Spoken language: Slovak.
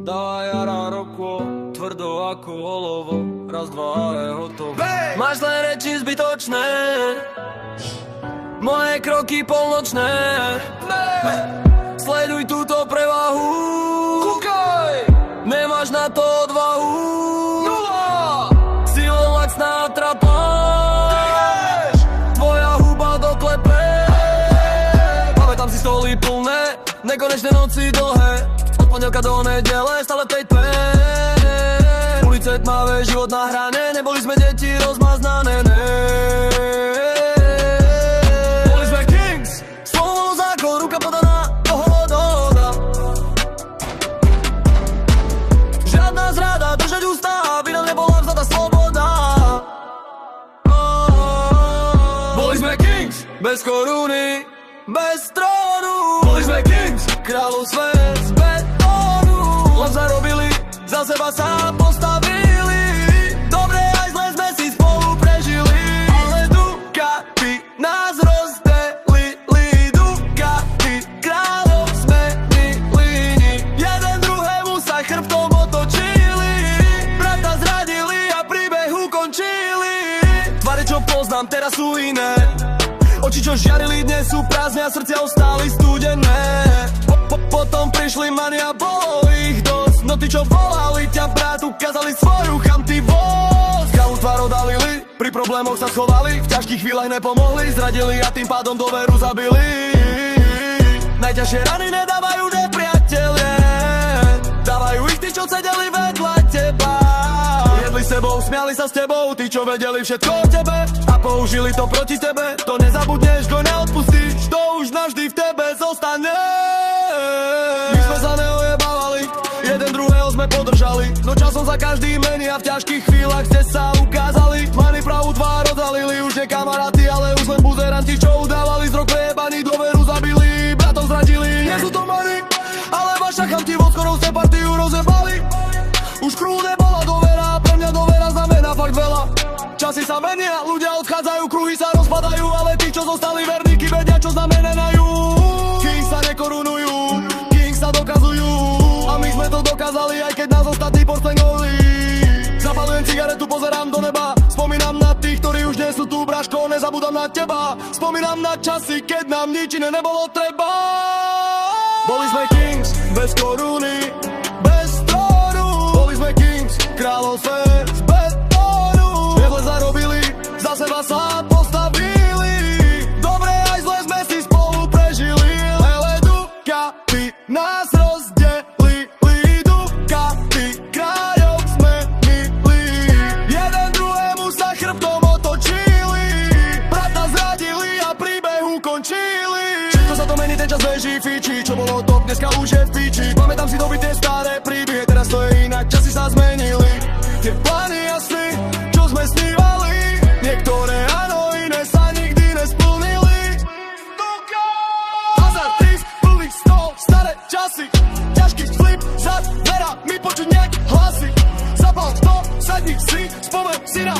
Dávaj jara roko, tvrdo ako olovo. Raz, dva a je hotovo. Máš len reči zbytočné, moje kroky polnočné. Sleduj túto prevahu, nemáš na to odvahu. Silou lacná trapa, tvoja huba doklepe. Pamätám si stoly plné, nekonečné noci dlhé, od pondelka do nedele, stále v tej tme. Ulice tmavé, život na hrane, neboli sme deti rozmaznané, boli sme kings, slovo zákon, ruka podaná, dohoda. Žiadna zrada, držať ústa, aby nám nebola vzata sloboda. Boli sme kings, bez koruny, bez trónu. Boli sme kings, kráľov svet z betónu. Len zarobili, za seba sa postavili. Dobre aj zle sme si spolu prežili. Ale Ducati nás rozdelili. Ducati kráľov zmenili. Jeden druhému sa chrbtom otočili. Brata zradili a príbeh ukončili. Tvary, čo poznám, teraz sú iné. Oči, čo žiarili, dnes sú prázdne a srdcia ostali studené. Potom prišli mania, bolo ich dosť. No tí, čo volali ťa brat, ukázali svoju chamtivosť. Kávu tvár odhalili, pri problémoch sa schovali, v ťažkých chvíľach nepomohli, zradili a tým pádom dôveru zabili. Najťažšie rany nedávajú nepriatelie, dávajú ich tí, čo sedeli vedľa teba. Jedli sebou, smiali sa s tebou, tí, čo vedeli všetko o tebe a použili to proti tebe. To nezabudneš, to neodpustíš, to už navždy v tebe zostane. My sme sa neojebávali, jeden druhého sme podržali, no časom sa každý mení a v ťažkých chvíľach ste sa ukázali. Mani pravú tvár odhalili, už nie kamaráti, ale už len buzeranti, čo udávali z rok prejebaní, dôveru zabili, bratom zradili. Nie sú to mani, ale vaša chamtivosť, skoro ste partiu rozjebali. Už krú nebola dôvera, pre mňa dôvera znamená fakt veľa. Časy sa menia, ľudia odchádzajú, kruhy sa rozpadajú, ale tí, čo zostali verní, vedia, čo znamenajú. Kings sa nekorunujú, Kings sa dokazujú, a my sme to dokázali, aj keď nás ostatní podstengovali. Zapalujem cigaretu, pozerám do neba, spomínam na tých, ktorí už nie sú tu, braško, nezabudám na teba. Spomínam na časy, keď nám nič iné nebolo treba. Boli sme Kings, bez koruny, bez trónu. Boli sme Kings, kráľov svet z betónu. Jedle zarobili, za seba sa postavili. Dobre aj zle sme si spolu prežili. Ale Ducati nás rozdelili. Ducati kráľov zmenili. Jeden druhému sa chrbtom otočili. Brata zradili a príbeh ukončili. Všetko sa to mení, ten čas beží, fičí. Čo bolo top, dneska už je v piči. Pamätám si doby tie staré príbehy, teraz to je inak, časy sa zmenili. Tie plány a sny, čo sme snívali, niektoré áno, iné sa nikdy nesplnili. Hazard, tris, plný stôl, staré časy, ťažký flip, za dverami počuť nejak hlasy. Zapal to, sadni si, spomeň si na